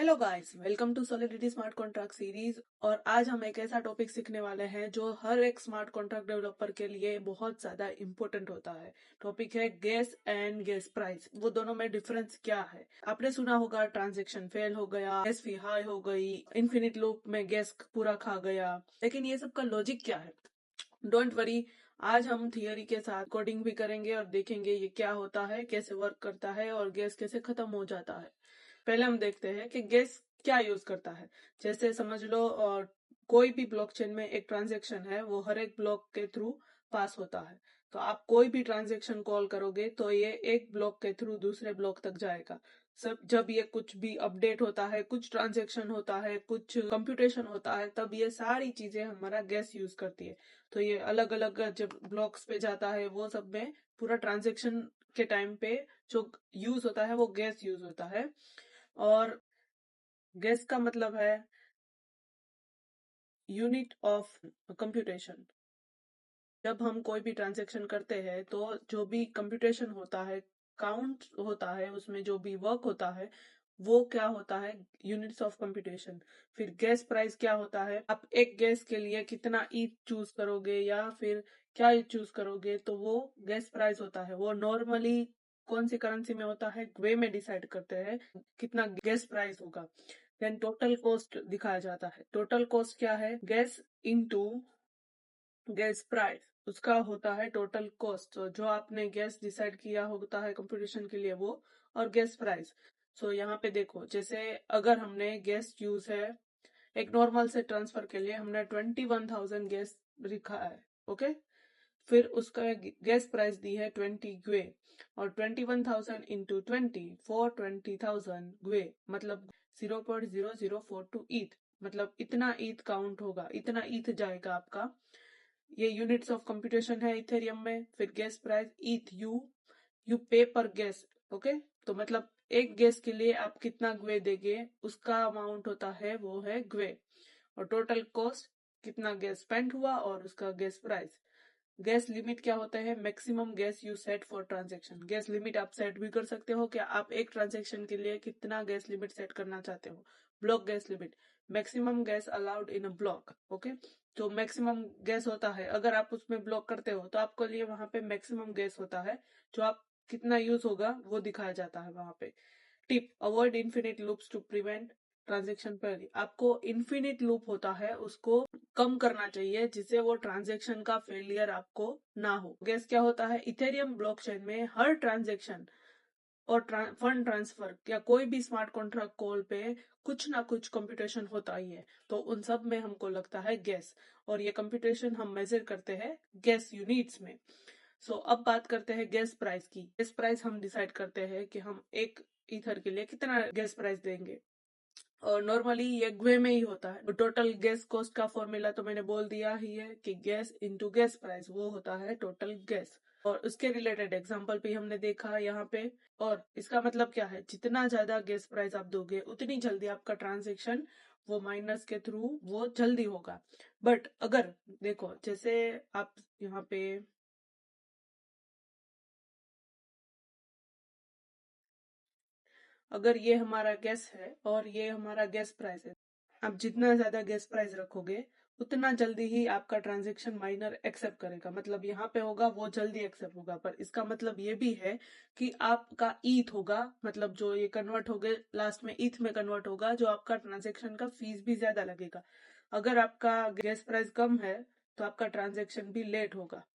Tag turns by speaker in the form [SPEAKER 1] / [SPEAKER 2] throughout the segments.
[SPEAKER 1] Hello guys, welcome to Solidity smart contract series. और आज हम एक ऐसा टॉपिक सीखने वाले हैं जो हर एक स्मार्ट कॉन्ट्रैक्ट डेवलपर के लिए बहुत ज्यादा इंपॉर्टेंट होता है। टॉपिक है गैस एंड गैस प्राइस। वो दोनों में डिफरेंस क्या है? आपने सुना होगा ट्रांजेक्शन फेल हो गया, गैस फी हाई हो गई, इन्फिनिट लूप में गैस पूरा खा गया। लेकिन ये सब का लॉजिक क्या है? डोंट वरी, आज हम थियोरी के साथ कोडिंग भी करेंगे और देखेंगे ये क्या होता है, कैसे वर्क करता है और गैस कैसे खत्म हो जाता है। पहले हम देखते हैं कि गैस क्या यूज करता है। जैसे समझ लो, और कोई भी ब्लॉकचेन में एक ट्रांजेक्शन है, वो हर एक ब्लॉक के थ्रू पास होता है। तो आप कोई भी ट्रांजेक्शन कॉल करोगे तो ये एक ब्लॉक के थ्रू दूसरे ब्लॉक तक जाएगा। सब जब ये कुछ भी अपडेट होता है, कुछ ट्रांजेक्शन होता है, कुछ कंप्यूटेशन होता है, तब ये सारी चीजें हमारा गैस यूज करती है। तो ये अलग अलग जब ब्लॉक्स पे जाता है, वो सब में पूरा ट्रांजेक्शन के टाइम पे जो यूज होता है वो गैस यूज होता है। और गैस का मतलब है यूनिट ऑफ कंप्यूटेशन। जब हम कोई भी ट्रांजेक्शन करते हैं तो जो भी कंप्यूटेशन होता है, काउंट होता है, उसमें जो भी वर्क होता है, वो क्या होता है? Units of computation. फिर गैस प्राइस क्या होता है? आप एक गैस के लिए कितना ईथ चूज करोगे या फिर क्या ईथ चूज करोगे, तो वो गैस प्राइस होता है। वो नॉर्मली कौन सी करेंसी में होता है, ग्वे में डिसाइड करते हैं कितना गैस प्राइस होगा। देन टोटल कॉस्ट दिखाया जाता है। टोटल कॉस्ट क्या है? गैस इनटू गैस प्राइस, उसका होता है टोटल कॉस्ट। तो जो आपने गैस डिसाइड किया होता है कंप्यूटेशन के लिए, वो और गैस प्राइस। सो यहाँ पे देखो, जैसे अगर हमने गैस यूज है एक नॉर्मल से ट्रांसफर के लिए, हमने 21,000 गैस लिखा है। ओके, फिर उसका गैस प्राइस दी है 20 ग्वे, और 21,000 इंटू 20 फॉर 20,000 ग्वे, मतलब 0.0042 ईथ। मतलब इतना ईथ काउंट होगा, इतना ईथ जाएगा आपका। ये यूनिट्स ऑफ कंप्यूटेशन है इथेरियम में। फिर गैस प्राइस ईथ, यू पे पर गैस। ओके, तो मतलब एक गैस के लिए आप कितना ग्वे देंगे, उसका अमाउंट होता है, वो है ग्वे। और टोटल कॉस्ट, कितना गैस स्पेंड हुआ, और उसका गैस प्राइस। गैस लिमिट क्या होता है? Maximum gas you set for transaction. Gas limit आप सेट भी कर सकते हो कि आप एक ट्रांजेक्शन के लिए कितना गैस लिमिट सेट करना चाहते हो। Block gas limit, maximum gas allowed in a block. Okay, तो मैक्सिमम गैस होता है, अगर आप उसमें ब्लॉक करते हो तो आपके लिए वहां पे मैक्सिमम गैस होता है, जो आप कितना यूज होगा वो दिखाया जाता है वहां पे। Tip: avoid infinite loops to prevent transaction पर। आपको इन्फिनिट लूप होता है उसको कम करना चाहिए, जिससे वो ट्रांजेक्शन का फेलियर आपको ना हो। गैस क्या होता है? इथेरियम ब्लॉकचेन में हर ट्रांजेक्शन और फंड ट्रांसफर या कोई भी स्मार्ट कॉन्ट्रैक्ट कॉल पे कुछ ना कुछ कंप्यूटेशन होता ही है। तो उन सब में हमको लगता है गैस, और ये कंप्यूटेशन हम मेजर करते हैं गैस यूनिट्स में। अब बात करते हैं गैस प्राइस की। गैस प्राइस हम डिसाइड करते हैं कि हम एक ईथर के लिए कितना गैस प्राइस देंगे, और नॉर्मली ये ग्वे में ही होता है। टोटल गैस कॉस्ट का फॉर्मूला तो मैंने बोल दिया ही है कि गैस इनटू गैस प्राइस, वो होता है टोटल गैस। और उसके रिलेटेड एग्जांपल भी हमने देखा यहाँ पे। और इसका मतलब क्या है? जितना ज्यादा गैस प्राइस आप दोगे, उतनी जल्दी आपका ट्रांजेक्शन वो माइनस के थ्रू वो जल्दी होगा। बट अगर देखो, जैसे आप यहाँ पे अगर ये हमारा गैस है और ये हमारा गैस प्राइस है, आप जितना ज्यादा गैस प्राइस रखोगे, उतना जल्दी ही आपका ट्रांजेक्शन माइनर एक्सेप्ट करेगा। मतलब यहाँ पे होगा वो जल्दी एक्सेप्ट होगा, पर इसका मतलब ये भी है कि आपका ईथ होगा, मतलब जो ये कन्वर्ट हो गए लास्ट में ईथ में कन्वर्ट होगा, जो आपका ट्रांजेक्शन का फीस भी ज्यादा लगेगा। अगर आपका गैस प्राइस कम है तो आपका ट्रांजेक्शन भी लेट होगा।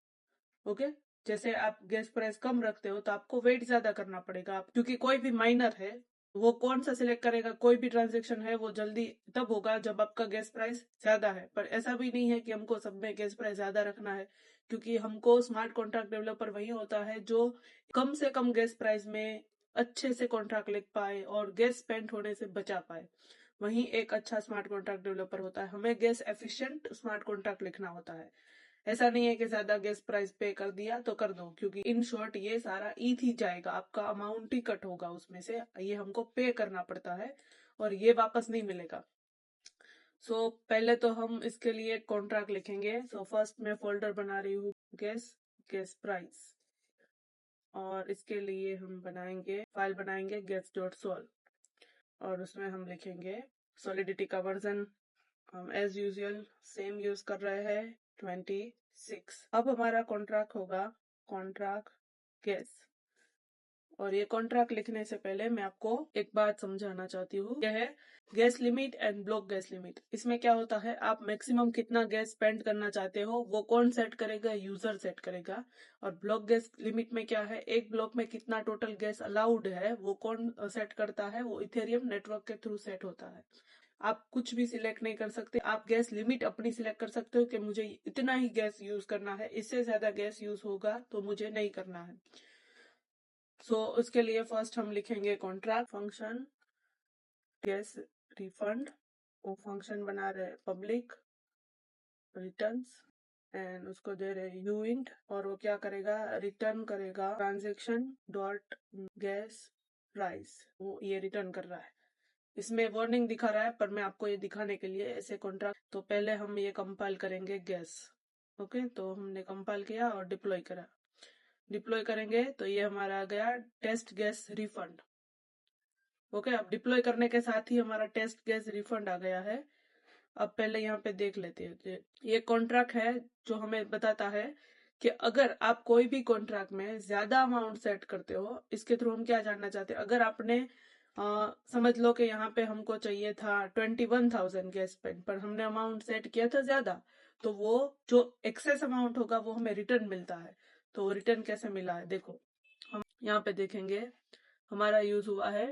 [SPEAKER 1] ओके, जैसे आप गैस प्राइस कम रखते हो तो आपको वेट ज्यादा करना पड़ेगा, क्योंकि कोई भी माइनर है वो कौन सा सिलेक्ट करेगा? कोई भी ट्रांजेक्शन है वो जल्दी तब होगा जब आपका गैस प्राइस ज्यादा है। पर ऐसा भी नहीं है कि हमको सब में गैस प्राइस ज्यादा रखना है, क्योंकि हमको स्मार्ट कॉन्ट्रैक्ट डेवलपर वही होता है जो कम से कम गैस प्राइस में अच्छे से कॉन्ट्रैक्ट लिख पाए और गैस स्पेंड होने से बचा पाए। वही एक अच्छा स्मार्ट कॉन्ट्रैक्ट डेवलपर होता है। हमें गैस एफिशिएंट स्मार्ट कॉन्ट्रैक्ट लिखना होता है। ऐसा नहीं है कि ज्यादा गैस प्राइस पे कर दिया तो कर दो, क्योंकि इन शॉर्ट ये सारा ईथ ही जाएगा, आपका अमाउंट ही कट होगा उसमें से, ये हमको पे करना पड़ता है और ये वापस नहीं मिलेगा। पहले तो हम इसके लिए कॉन्ट्रैक्ट लिखेंगे। फर्स्ट मैं फोल्डर बना रही हूँ गैस गैस प्राइस, और इसके लिए हम बनाएंगे फाइल बनाएंगे gets.sol। और उसमें हम लिखेंगे सॉलिडिटी का वर्जन हम एज यूजुअल सेम यूज कर रहे हैं 26। अब हमारा कॉन्ट्रैक्ट होगा कॉन्ट्रैक्ट गैस। और ये कॉन्ट्रैक्ट लिखने से पहले मैं आपको एक बात समझाना चाहती हूँ, यह है gas limit and block gas limit. इसमें क्या होता है, आप मैक्सिमम कितना गैस स्पेंड करना चाहते हो वो कौन सेट करेगा, यूजर सेट करेगा। और ब्लॉक गैस लिमिट में क्या है, एक ब्लॉक में कितना टोटल गैस अलाउड है वो कौन सेट करता है, वो इथेरियम नेटवर्क के थ्रू सेट होता है। आप कुछ भी सिलेक्ट नहीं कर सकते, आप गैस लिमिट अपनी सिलेक्ट कर सकते हो कि मुझे इतना ही गैस यूज करना है, इससे ज्यादा गैस यूज होगा तो मुझे नहीं करना है। उसके लिए फर्स्ट हम लिखेंगे कॉन्ट्रैक्ट फंक्शन गैस रिफंड। वो फंक्शन बना रहे पब्लिक रिटर्न्स एंड उसको दे रहे यू इंट, और वो क्या करेगा, रिटर्न करेगा ट्रांजेक्शन डॉट गैस प्राइस। वो ये रिटर्न कर रहा है, इसमें वार्निंग दिखा रहा है, पर मैं आपको ये दिखाने के लिए ऐसे कॉन्ट्रैक्ट। तो पहले हम ये कंपाइल करेंगे गैस। ओके, तो हमने कंपाइल किया और डिप्लॉय करा। डिप्लॉय करेंगे तो ये हमारा आ गया टेस्ट गैस रिफंड। ओके, अब डिप्लॉय करने के साथ ही हमारा टेस्ट गैस रिफंड आ गया है। अब पहले यहाँ पे देख लेते हैं, ये कॉन्ट्रैक्ट है जो हमें बताता है कि अगर आप कोई भी कॉन्ट्रैक्ट में ज्यादा अमाउंट सेट करते हो, इसके थ्रू हम क्या जानना चाहते हैं, अगर आपने समझ लो कि यहाँ पे हमको चाहिए था 21,000 गैस स्पेंड, पर हमने अमाउंट सेट किया था ज्यादा, तो वो जो एक्सेस अमाउंट होगा वो हमें रिटर्न मिलता है। तो रिटर्न कैसे मिला है, देखो हम यहाँ पे देखेंगे, हमारा यूज हुआ है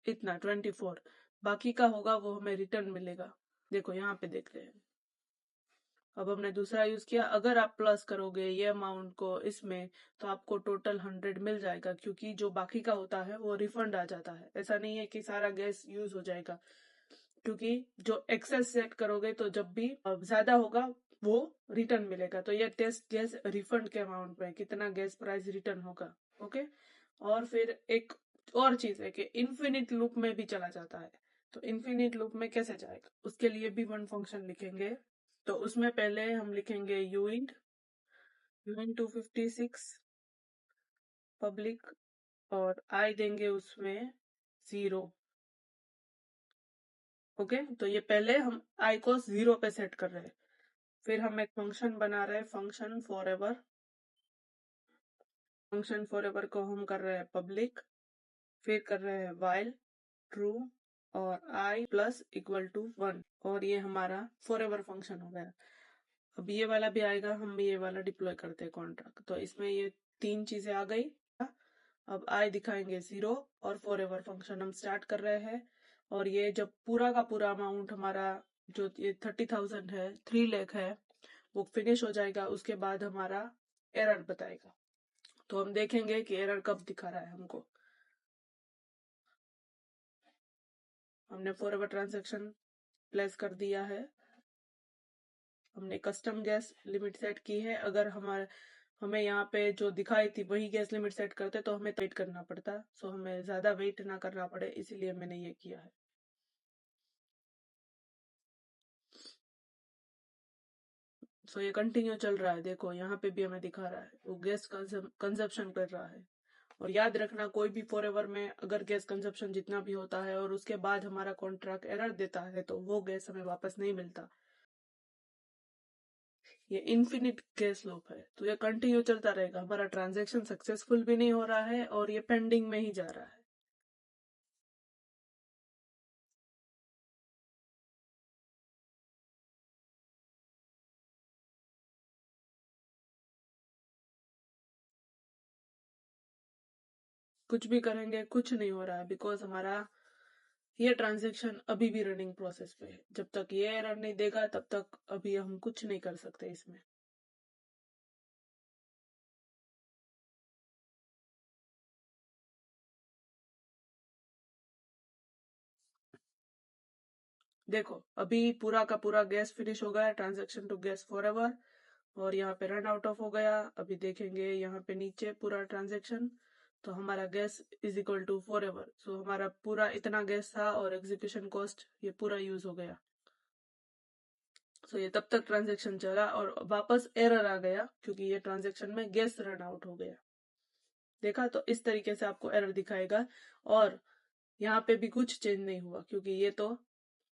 [SPEAKER 1] इतना 24, बाकी का होगा वो हमें रिटर्न मिलेगा। देखो यहाँ पे देख रहे हैं, अब हमने दूसरा यूज किया, अगर आप प्लस करोगे ये अमाउंट को इसमें तो आपको टोटल 100 मिल जाएगा, क्योंकि जो बाकी का होता है वो रिफंड आ जाता है। ऐसा नहीं है कि सारा गैस यूज हो जाएगा, क्योंकि जो एक्सेस सेट करोगे तो जब भी ज्यादा होगा वो रिटर्न मिलेगा। तो ये टेस्ट गैस रिफंड के अमाउंट में कितना गैस प्राइस रिटर्न होगा। ओके, और फिर एक और चीज है कि इन्फिनिट लूप में भी चला जाता है। तो इन्फिनिट लूप में कैसे जाएगा, उसके लिए भी वन फंक्शन लिखेंगे। तो उसमें पहले हम लिखेंगे यूइंट 256 पब्लिक, और आई देंगे उसमें 0। ओके, तो ये पहले हम आई को 0 पे सेट कर रहे हैं। फिर हम एक फंक्शन बना रहे हैं function for ever. Function for ever को हम कर रहे हैं पब्लिक, फिर कर रहे हैं वाइल ट्रू और आई प्लस इक्वल टू 1, और ये हमारा फॉर एवर फंक्शन हो गया। अब ये वाला भी आएगा, हम भी ये वाला डिप्लॉय करते हैं कॉन्ट्रैक्ट। तो इसमें ये तीन चीजें आ गई। अब आई दिखाएंगे 0 और फॉर एवर फंक्शन हम स्टार्ट कर रहे हैं। और ये जब पूरा का पूरा अमाउंट हमारा जो ये 30,000 है, 3 लाख है, वो फिनिश हो जाएगा, उसके बाद हमारा एरर बताएगा। तो हम देखेंगे कि एरर कब दिखा रहा है हमको। हमने फॉर एवर ट्रांजेक्शन प्लेस कर दिया है, हमने कस्टम गैस लिमिट सेट की है। अगर हमें यहाँ पे जो दिखाई थी वही गैस लिमिट सेट करते तो हमें वेट करना पड़ता, सो हमें ज्यादा वेट ना करना पड़े, इसीलिए मैंने ये किया है। ये कंटिन्यू चल रहा है, देखो यहाँ पे भी हमें दिखा रहा है वो गैस कंजप्शन कर रहा है। और याद रखना, कोई भी फॉरएवर में अगर गैस कंजप्शन जितना भी होता है और उसके बाद हमारा कॉन्ट्रैक्ट एरर देता है तो वो गैस हमें वापस नहीं मिलता। ये इन्फिनिट गैस लूप है, तो ये कंटिन्यू चलता रहेगा, हमारा ट्रांजेक्शन सक्सेसफुल भी नहीं हो रहा है और ये पेंडिंग में ही जा रहा है। कुछ भी करेंगे कुछ नहीं हो रहा है, बिकॉज हमारा ये ट्रांजेक्शन अभी भी रनिंग प्रोसेस पे है। जब तक ये एरर नहीं देगा तब तक अभी हम कुछ नहीं कर सकते इसमें। देखो अभी पूरा का पूरा गैस फिनिश हो गया, transaction to gas forever, और यहाँ पे रन आउट ऑफ हो गया। अभी देखेंगे यहाँ पे नीचे पूरा ट्रांजेक्शन, तो हमारा gas is equal to for ever. सो हमारा पूरा इतना गैस था और एग्जीक्यूशन कॉस्ट ये पूरा यूज हो गया। ये तब तक ट्रांजेक्शन चला और वापस एरर आ गया क्योंकि ये ट्रांजेक्शन में गैस रन आउट हो गया। देखा, तो इस तरीके से आपको एरर दिखाएगा। और यहाँ पे भी कुछ चेंज नहीं हुआ क्योंकि ये तो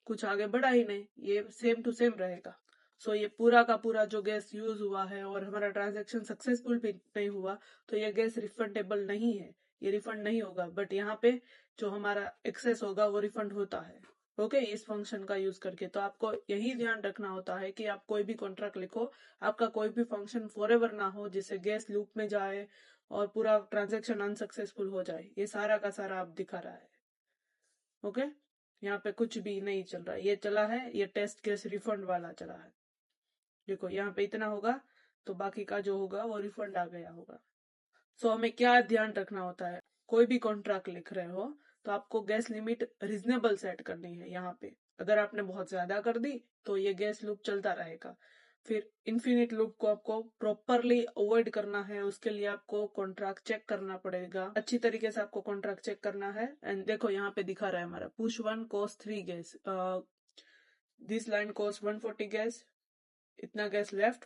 [SPEAKER 1] कुछ आगे बढ़ा ही नहीं, ये सेम टू सेम रहेगा। सो ये पूरा का पूरा जो गैस यूज हुआ है और हमारा ट्रांजैक्शन सक्सेसफुल भी नहीं हुआ तो ये गैस रिफंडेबल नहीं है, ये रिफंड नहीं होगा। बट यहाँ पे जो हमारा एक्सेस होगा वो रिफंड होता है। ओके, इस फंक्शन का यूज करके। तो आपको यही ध्यान रखना होता है कि आप कोई भी कॉन्ट्रैक्ट लिखो, आपका कोई भी फंक्शन फॉरएवर ना हो जिससे गैस लूप में जाए और पूरा ट्रांजैक्शन अनसक्सेसफुल हो जाए। ये सारा का सारा आप दिखा रहा है। ओके, यहाँ पे कुछ भी नहीं चल रहा है, ये चला है, ये टेस्ट केस रिफंड वाला चला है। देखो यहाँ पे इतना होगा तो बाकी का जो होगा वो रिफंड आ गया होगा। सो हमें क्या ध्यान रखना होता है, कोई भी कॉन्ट्रैक्ट लिख रहे हो तो आपको गैस लिमिट रीजनेबल सेट करनी है। यहाँ पे अगर आपने बहुत ज्यादा कर दी तो ये गैस लूप चलता रहेगा। फिर इन्फिनिट लूप को आपको प्रॉपरली अवॉइड करना है, उसके लिए आपको कॉन्ट्रैक्ट चेक करना पड़ेगा, अच्छी तरीके से आपको कॉन्ट्रैक्ट चेक करना है। एंड देखो यहाँ पे दिखा रहा है हमारा push 1 cost 3 gas, this line cost 140 gas, इतना gas left,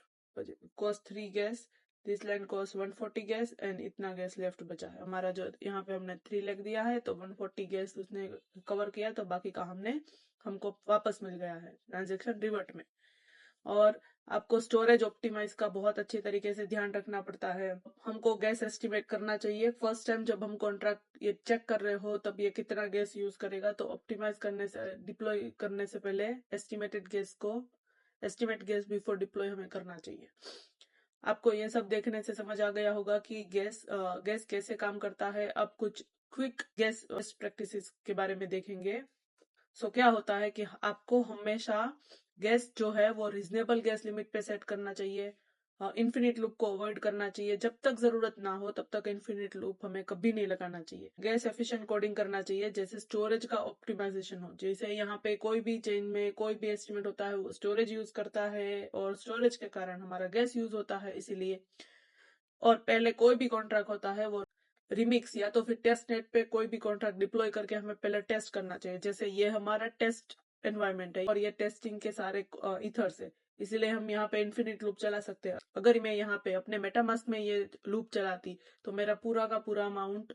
[SPEAKER 1] cost 3 gas, this line cost 140 gas and इतना गैस लेफ्ट बचा है हमारा। जो यहाँ पे हमने 3 लिख दिया है तो 140 गैस उसने कवर किया, तो बाकी का हमको वापस मिल गया है ट्रांजेक्शन रिवर्ट में। और आपको स्टोरेज ऑप्टिमाइज का बहुत अच्छे तरीके से ध्यान रखना पड़ता है। हमको गैस एस्टिमेट करना चाहिए फर्स्ट टाइम जब हम कॉन्ट्रैक्ट ये चेक कर रहे हो, तब ये कितना गैस यूज करेगा। तो ऑप्टिमाइज करने से, डिप्लॉय करने से पहले एस्टिमेट गैस बिफोर डिप्लॉय हमें करना चाहिए। आपको ये सब देखने से समझ आ गया होगा कि गैस कैसे काम करता है। अब कुछ क्विक गैस प्रैक्टिसेस के बारे में देखेंगे। क्या होता है कि आपको हमेशा गैस जो है वो रीजनेबल गैस लिमिट पे सेट करना चाहिए। इन्फिनिट लूप को अवॉइड करना चाहिए, जब तक जरूरत ना हो तब तक इन्फिनिट लूप हमें कभी नहीं लगाना चाहिए। गैस एफिशिएंट कोडिंग करना चाहिए, जैसे स्टोरेज का ऑप्टिमाइजेशन हो। जैसे यहाँ पे कोई भी चेन में कोई भी एस्टिमेट होता है वो स्टोरेज यूज करता है और स्टोरेज के कारण हमारा गैस यूज होता है, इसीलिए। और पहले कोई भी कॉन्ट्रैक्ट होता है वो रिमिक्स या तो फिर टेस्ट नेट पे कोई भी कॉन्ट्रैक्ट डिप्लॉय करके हमें पहले टेस्ट करना चाहिए। जैसे ये हमारा टेस्ट एनवायरनमेंट है और ये टेस्टिंग के सारे इथर्स है, इसीलिए हम यहाँ पे इन्फिनिट लूप चला सकते हैं। अगर मैं यहाँ पे अपने मेटामास्क में ये लूप चलाती तो मेरा पूरा का पूरा अमाउंट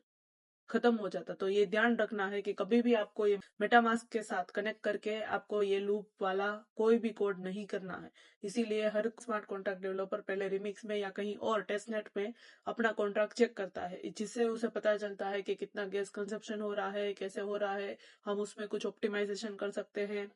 [SPEAKER 1] खत्म हो जाता। तो ये ध्यान रखना है कि कभी भी आपको ये मेटामास्क के साथ कनेक्ट करके आपको ये लूप वाला कोई भी कोड नहीं करना है। इसीलिए हर स्मार्ट कॉन्ट्रैक्ट डेवलपर पहले रिमिक्स में या कहीं और टेस्टनेट में अपना कॉन्ट्रैक्ट चेक करता है, जिससे उसे पता चलता है कि कितना गैस कंजप्शन हो रहा है, कैसे हो रहा है। हम उसमें कुछ ऑप्टिमाइजेशन कर सकते हैं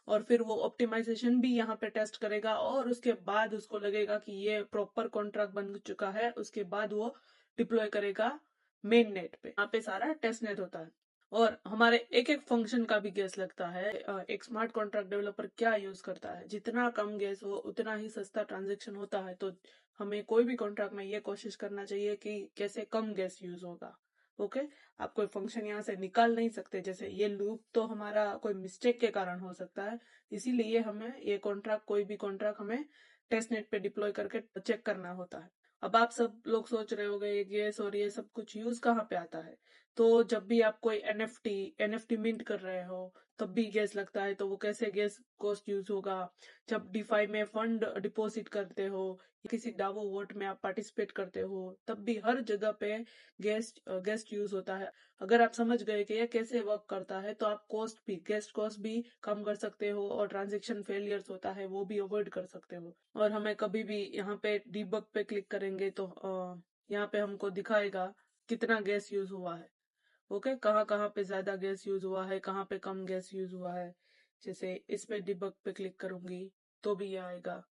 [SPEAKER 1] और फिर वो ऑप्टिमाइजेशन भी यहाँ पे टेस्ट करेगा और उसके बाद उसको लगेगा कि ये प्रॉपर कॉन्ट्रैक्ट बन चुका है, उसके बाद वो डिप्लॉय करेगा मेन नेट पे। यहाँ पे सारा टेस्ट नेट होता है और हमारे एक एक फंक्शन का भी गैस लगता है। एक स्मार्ट कॉन्ट्रैक्ट डेवलपर क्या यूज करता है, जितना कम गैस हो उतना ही सस्ता ट्रांजेक्शन होता है। तो हमें कोई भी कॉन्ट्रैक्ट में ये कोशिश करना चाहिए कि कैसे कम गैस यूज होगा। ओके, आप कोई फंक्शन यहाँ से निकाल नहीं सकते। जैसे ये लूप तो हमारा कोई मिस्टेक के कारण हो सकता है, इसीलिए हमें ये कॉन्ट्रैक्ट, कोई भी कॉन्ट्रैक्ट हमें टेस्ट नेट पे डिप्लॉय करके चेक करना होता है। अब आप सब लोग सोच रहे होंगे ये गैस और ये सब कुछ यूज कहाँ पे आता है। तो जब भी आप कोई एनएफटी मिंट कर रहे हो तब भी गैस लगता है, तो वो कैसे गैस कॉस्ट यूज होगा। जब डिफाई में फंड डिपॉजिट करते हो, किसी डावो वोट में आप पार्टिसिपेट करते हो, तब भी हर जगह पे गैस यूज होता है। अगर आप समझ गए कि ये कैसे वर्क करता है तो आप गैस कॉस्ट भी कम कर सकते हो और ट्रांजेक्शन फेलियर्स होता है वो भी अवॉइड कर सकते हो। और हमें कभी भी यहाँ पे डीबग पे क्लिक करेंगे तो यहाँ पे हमको दिखाएगा कितना गैस यूज हुआ है। ओके, कहाँ कहाँ पे ज्यादा गैस यूज हुआ है, कहाँ पे कम गैस यूज हुआ है। जैसे इस पे डिबग पे क्लिक करूंगी तो भी ये आएगा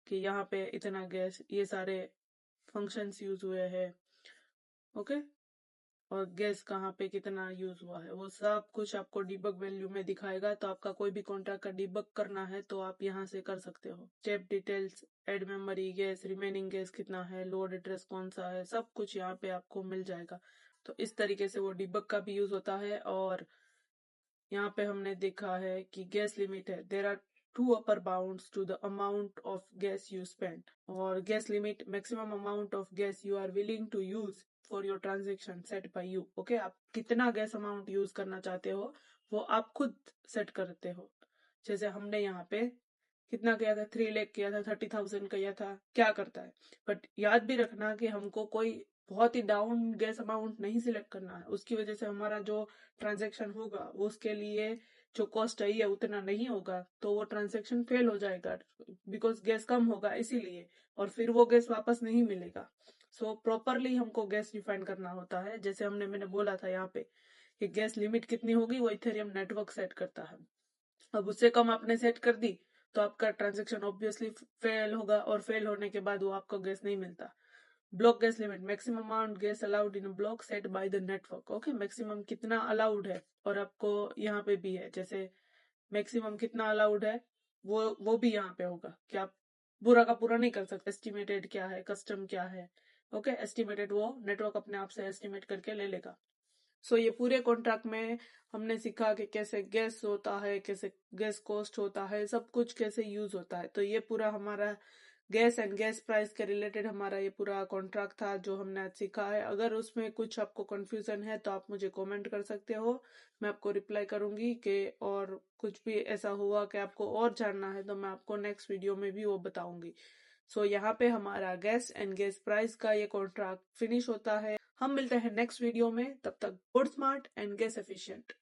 [SPEAKER 1] कि यहाँ पे इतना गैस, ये सारे फंक्शंस यूज हुए हैं। ओके, और गैस कहाँ पे कितना यूज हुआ है वो सब कुछ आपको डिबग वैल्यू में दिखाएगा। तो आपका कोई भी कॉन्ट्रैक्ट का डिबग करना है तो आप यहाँ से कर सकते हो। Step details, add memory, gas, remaining gas कितना है, लोड एड्रेस कौन सा है, सब कुछ यहाँ पे आपको मिल जाएगा। तो इस तरीके से वो डिबग का भी यूज होता है। और यहाँ पे हमने देखा है कि गैस लिमिट है, there are two upper bounds to the amount of gas you spend. और gas limit, maximum amount of gas you are willing to use for your transaction set by you. Okay, आप कितना gas amount use करना चाहते हो वो आप खुद set करते हो। जैसे हमने यहाँ पे कितना किया था, 3 लाख किया था, 30,000 किया था, क्या करता है। बट याद भी रखना कि हमको कोई बहुत ही डाउन गैस अमाउंट नहीं सिलेक्ट करना है। उसकी वजह से हमारा जो ट्रांजेक्शन होगा वो उसके लिए जो कॉस्ट चाहिए उतना नहीं होगा, तो वो ट्रांजेक्शन फेल हो जाएगा, बिकॉज गैस कम होगा इसीलिए, और फिर वो गैस वापस नहीं मिलेगा। सो प्रॉपरली हमको गैस डिफाइन करना होता है। जैसे मैंने बोला था यहाँ पे कि गैस लिमिट कितनी होगी, वो इथेरियम नेटवर्क सेट करता है। अब उससे कम आपने सेट कर दी तो आपका ट्रांजेक्शन ऑब्वियसली फेल होगा, और फेल होने के बाद वो आपको गैस नहीं मिलता। Block gas limit, maximum amount gas allowed in block set by the network. Okay, maximum कितना अलाउड है, और आपको यहाँ पे भी है, जैसे मैक्सिमम कितना अलाउड है वो भी यहाँ पे होगा कि आप पूरा का पूरा नहीं कर सकते। एस्टिमेटेड क्या है, कस्टम क्या है, ओके, एस्टिमेटेड वो नेटवर्क अपने आप से एस्टिमेट करके ले लेगा। सो ये पूरे कॉन्ट्रैक्ट में हमने सीखा कि कैसे गैस होता है, कैसे गैस कॉस्ट होता है, सब कुछ कैसे यूज होता है। तो ये पूरा हमारा गैस एंड गैस प्राइस के रिलेटेड हमारा ये पूरा कॉन्ट्रैक्ट था जो हमने आज सीखा है। अगर उसमें कुछ आपको कंफ्यूजन है तो आप मुझे कमेंट कर सकते हो, मैं आपको रिप्लाई करूंगी। कि और कुछ भी ऐसा हुआ कि आपको और जानना है तो मैं आपको नेक्स्ट वीडियो में भी वो बताऊंगी। सो यहाँ पे हमारा गैस एंड गैस प्राइस का ये कॉन्ट्रैक्ट फिनिश होता है। हम मिलते हैं नेक्स्ट वीडियो में, तब तक good smart and gas efficient.